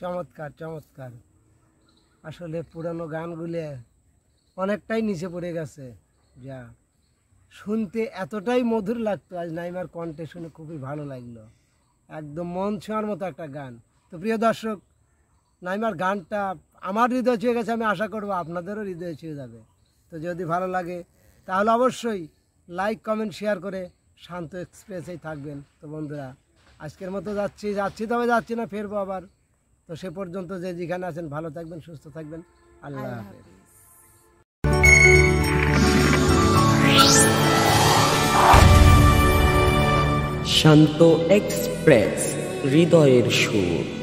চমৎকার চমৎকার। আসলে পুরানো গানগুলো অনেকটাই নিচে পড়ে গেছে, যা শুনতে এতটাই মধুর লাগতো। আজ নাইমার কণ্ঠে শুনে খুবই ভালো লাগলো, একদম মন ছোঁয়ার মতো একটা গান। তো প্রিয় দর্শক, নাইমার গানটা আমার হৃদয় ছুঁয়ে গেছে, আমি আশা করব আপনাদেরও হৃদয় ছুঁয়ে যাবে। তো যদি ভালো লাগে তাহলে অবশ্যই লাইক কমেন্ট শেয়ার করে শান্ত এক্সপ্রেসেই থাকবেন। তো বন্ধুরা, আজকের মতো যাচ্ছি তবে যাচ্ছি না, ফিরবো আবার। তো সে পর্যন্ত যে যেখানে আছেন ভালো থাকবেন, সুস্থ থাকবেন। আল্লাহ হাফেজ। শান্ত এক্সপ্রেস, হৃদয়ের সুর।